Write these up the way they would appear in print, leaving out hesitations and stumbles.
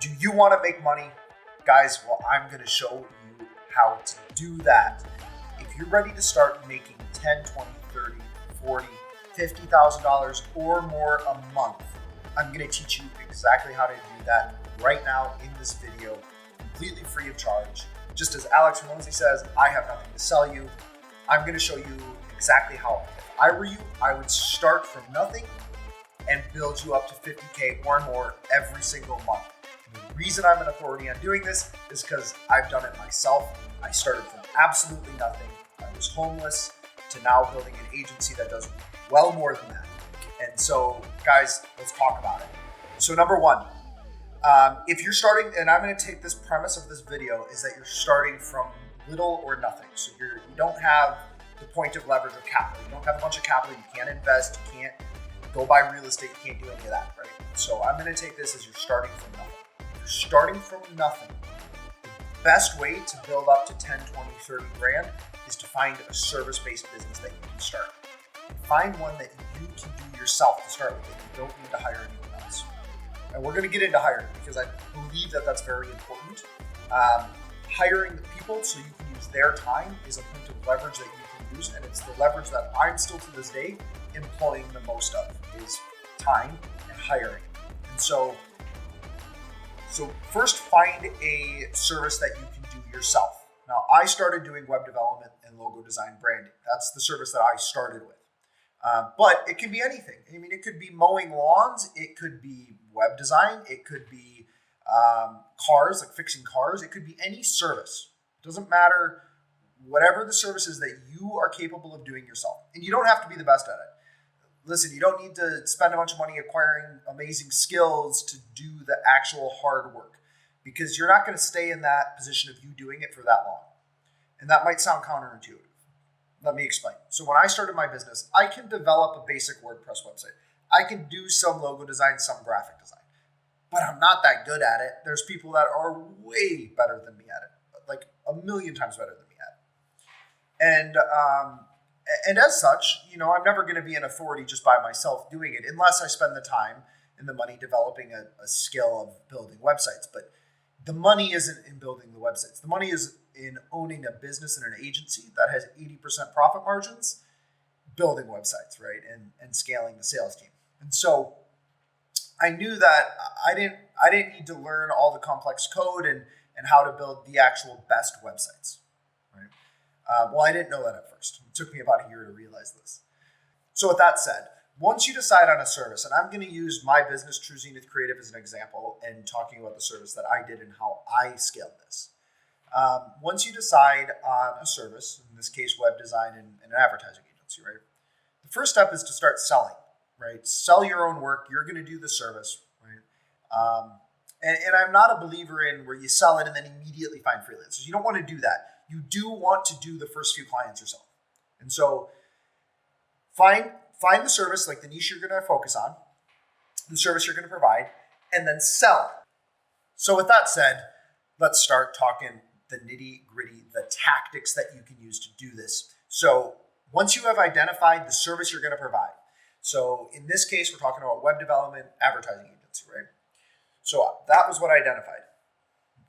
Do you want to make money? Guys, well, I'm going to show you how to do that. If you're ready to start making $10, $20, $30, $40, $50,000 or more a month, I'm going to teach you exactly how to do that right now in this video, completely free of charge. Just as Alex Ramosi says, I have nothing to sell you. I'm going to show you exactly how, if I were you, I would start from nothing and build you up to 50K or more every single month. The reason I'm an authority on doing this is because I've done it myself. I started from absolutely nothing. I was homeless to now building an agency that does well more than that. And so, guys, let's talk about it. So number one, if you're starting, and I'm going to take this premise of this video, is that you're starting from little or nothing. So you don't have the point of leverage of capital. You don't have a bunch of capital. You can't invest. You can't go buy real estate. You can't do any of that, right? So I'm going to take this as you're starting from nothing. If you're starting from nothing, the best way to build up to 10, 20, 30 grand is to find a service-based business that you can start. Find one that you can do yourself to start with. You don't need to hire anyone else. And we're going to get into hiring because I believe that that's very important. Hiring the people so you can use their time is a point of leverage that you can use, and it's the leverage that I'm still to this day employing the most of is time and hiring. And so first find a service that you can do yourself. Now, I started doing web development and logo design branding. That's the service that I started with. But it can be anything. I mean, it could be mowing lawns. It could be web design. It could be cars, like fixing cars. It could be any service. It doesn't matter. Whatever the service is that you are capable of doing yourself. And you don't have to be the best at it. Listen, you don't need to spend a bunch of money acquiring amazing skills to do the actual hard work, because you're not going to stay in that position of you doing it for that long. And that might sound counterintuitive. Let me explain. So when I started my business, I can develop a basic WordPress website. I can do some logo design, some graphic design, but I'm not that good at it. There's people that are way better than me at it, like a million times better than me at it. And as such, I'm never going to be an authority just by myself doing it unless I spend the time and the money developing a skill of building websites. But the money isn't in building the websites. The money is in owning a business and an agency that has 80% profit margins, building websites, right? And scaling the sales team. And so I knew that I didn't need to learn all the complex code and how to build the actual best websites, right? Well, I didn't know that at first. It took me about a year to realize this. So with that said, once you decide on a service, and I'm going to use my business, True Zenith Creative, as an example and talking about the service that I did and how I scaled this. Once you decide on a service, in this case, web design and an advertising agency, right? The first step is to start selling, right? Sell your own work. You're going to do the service, right? And I'm not a believer in where you sell it and then immediately find freelancers. You don't want to do that. You do want to do the first few clients yourself. And so find the service, like the niche you're going to focus on, the service you're going to provide, and then sell. So with that said, let's start talking the nitty gritty, the tactics that you can use to do this. So once you have identified the service you're going to provide, so in this case, we're talking about web development, advertising agency, right? So that was what I identified.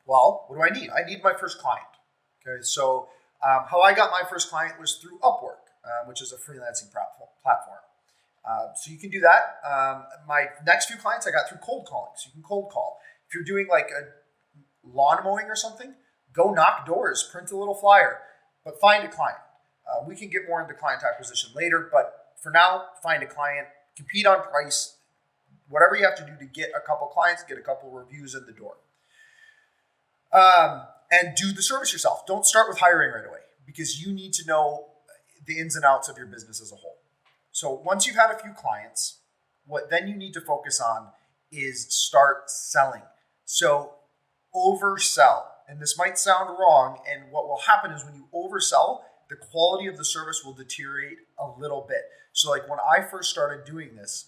Well, what do I need? I need my first client. Okay, so how I got my first client was through Upwork, which is a freelancing platform. So you can do that. My next few clients I got through cold calling. So you can cold call. If you're doing like a lawn mowing or something, go knock doors, print a little flyer, but find a client. We can get more into client acquisition later, but for now, find a client, compete on price, whatever you have to do to get a couple clients, get a couple reviews in the door. And do the service yourself. Don't start with hiring right away because you need to know the ins and outs of your business as a whole. So once you've had a few clients, what then you need to focus on is start selling. So oversell. And this might sound wrong. And what will happen is when you oversell, the quality of the service will deteriorate a little bit. So like when I first started doing this,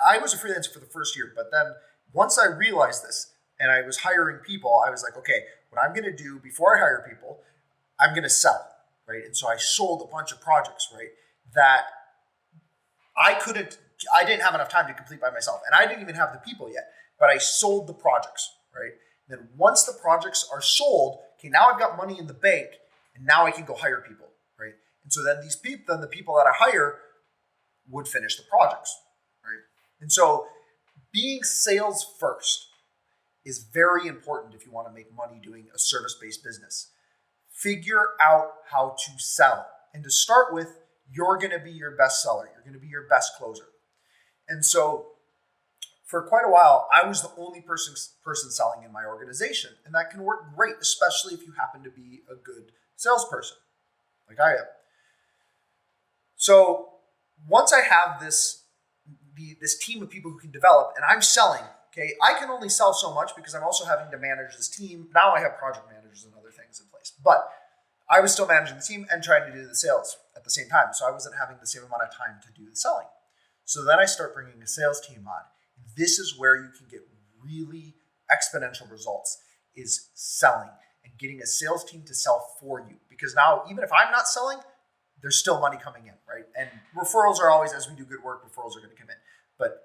I was a freelancer for the first year, but then once I realized this and I was hiring people, I was like, okay, what I'm going to do before I hire people, I'm going to sell, right? And so I sold a bunch of projects, right, that I didn't have enough time to complete by myself. And I didn't even have the people yet, but I sold the projects, right? Then once the projects are sold, okay, now I've got money in the bank, and now I can go hire people, right? And so then the people that I hire would finish the projects, right? And so being sales first is very important if you want to make money doing a service-based business. Figure out how to sell. And to start with, you're going to be your best seller. You're going to be your best closer. And so for quite a while, I was the only person selling in my organization. And that can work great, especially if you happen to be a good salesperson, like I am. So once I have this team of people who can develop and I'm selling, okay, I can only sell so much because I'm also having to manage this team. Now I have project managers and other things in place. But I was still managing the team and trying to do the sales at the same time. So I wasn't having the same amount of time to do the selling. So then I start bringing a sales team on. This is where you can get really exponential results, is selling and getting a sales team to sell for you. Because now, even if I'm not selling, there's still money coming in, right? And referrals are always, as we do good work, referrals are going to come in. But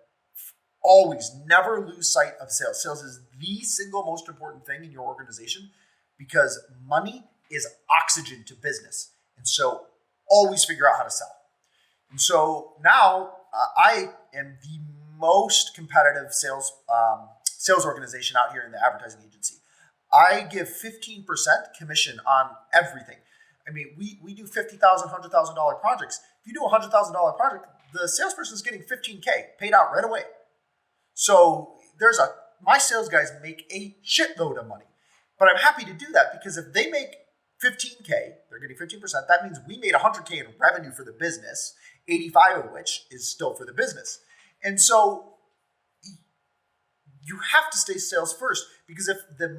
always never lose sight of sales. Sales is the single most important thing in your organization because money is oxygen to business. And so always figure out how to sell. And so now I am the most competitive sales organization out here in the advertising agency. I give 15% commission on everything. I mean, we do $50,000, $100,000 projects. If you do a $100,000 project, the salesperson is getting $15K paid out right away. So my sales guys make a shitload of money, but I'm happy to do that because if they make $15K, they're getting 15%. That means we made $100K in revenue for the business, 85 of which is still for the business. And so you have to stay sales first because if the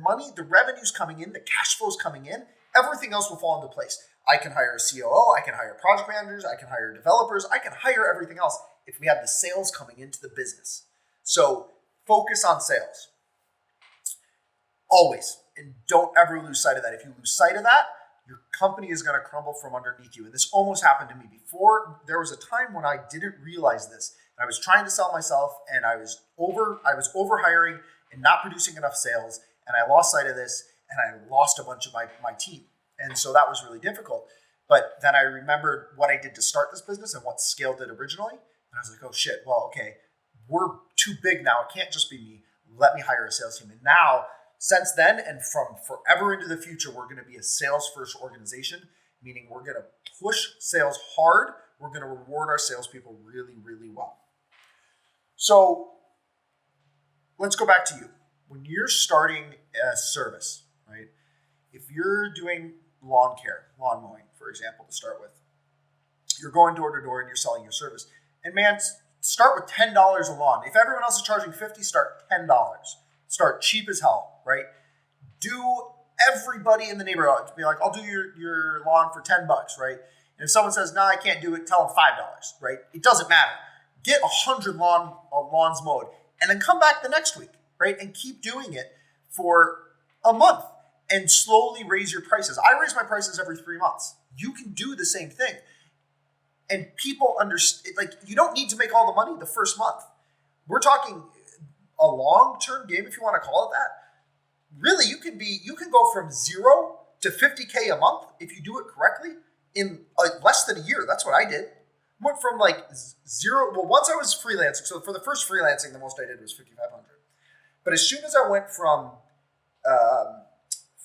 revenue's coming in, the cash flow's coming in, everything else will fall into place. I can hire a COO, I can hire project managers, I can hire developers, I can hire everything else if we have the sales coming into the business. So focus on sales. Always. And don't ever lose sight of that. If you lose sight of that, your company is going to crumble from underneath you. And this almost happened to me before. There was a time when I didn't realize this. I was trying to sell myself and I was over hiring and not producing enough sales. And I lost sight of this and I lost a bunch of my team. And so that was really difficult. But then I remembered what I did to start this business and what scaled it originally. And I was like, oh shit, well, okay, we're too big now. It can't just be me. Let me hire a sales team. And now, since then and from forever into the future, we're going to be a sales first organization, meaning we're going to push sales hard. We're going to reward our salespeople really, really well. So let's go back to you. When you're starting a service, right? If you're doing lawn care, lawn mowing, for example, to start with, you're going door to door and you're selling your service. And man, start with $10 a lawn. If everyone else is charging $50, start $10. Start cheap as hell, right? Do everybody in the neighborhood to be like, I'll do your lawn for $10, right? And if someone says, no, I can't do it, tell them $5, right? It doesn't matter. Get 100 lawns mowed and then come back the next week, right? And keep doing it for a month and slowly raise your prices. I raise my prices every 3 months. You can do the same thing. And people understand, like, you don't need to make all the money the first month. We're talking a long-term game, if you want to call it that. Really, you can go from 0 to 50K a month if you do it correctly in less than a year. That's what I did. Went from like 0. Well, once I was freelancing. So for the first freelancing, the most I did was 5,500. But as soon as I went from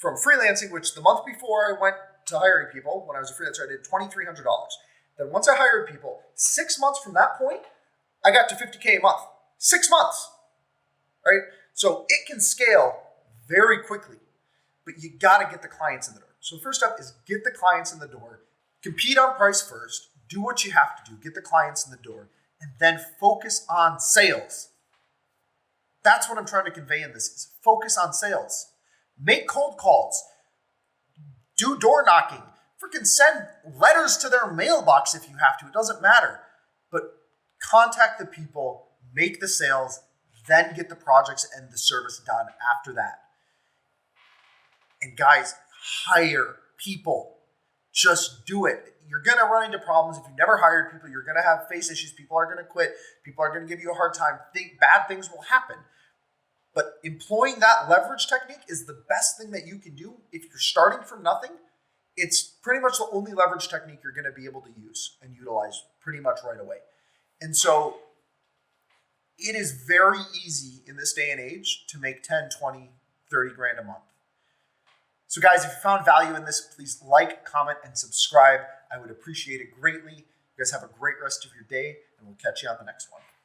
freelancing, which the month before I went to hiring people, when I was a freelancer, I did $2,300. Then once I hired people, 6 months from that point, I got to 50K a month. 6 months, right? So it can scale very quickly, but you got to get the clients in the door. So the first step is get the clients in the door, compete on price first, do what you have to do, get the clients in the door, and then focus on sales. That's what I'm trying to convey in this, is focus on sales. Make cold calls, do door knocking, freaking send letters to their mailbox if you have to, it doesn't matter. But contact the people, make the sales, then get the projects and the service done after that. And guys, hire people. Just do it. You're going to run into problems. If you've never hired people, you're going to face issues. People are going to quit. People are going to give you a hard time. Bad things will happen. But employing that leverage technique is the best thing that you can do. If you're starting from nothing, it's pretty much the only leverage technique you're going to be able to use and utilize pretty much right away. And so it is very easy in this day and age to make 10, 20, 30 grand a month. So guys, if you found value in this, please like, comment, and subscribe. I would appreciate it greatly. You guys have a great rest of your day, and we'll catch you on the next one.